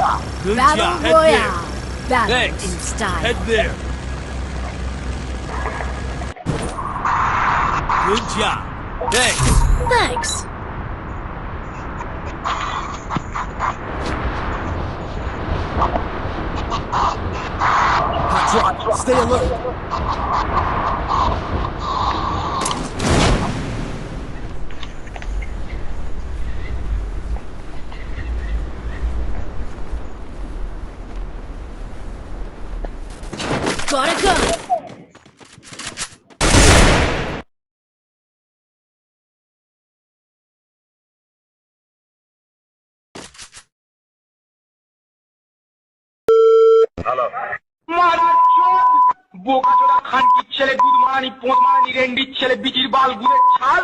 Good Battle job. Head Royale. there. Battle Thanks. in style. Head there. Good job. Thanks. Thanks. Hot drop. Stay alert. Gotta go. বোকাচোদা খানকির ছেলে, গুদ মারানি, পোঁত মারানি, রেন্ডির ছেলে, বিচির বাল, গুদের ছাল,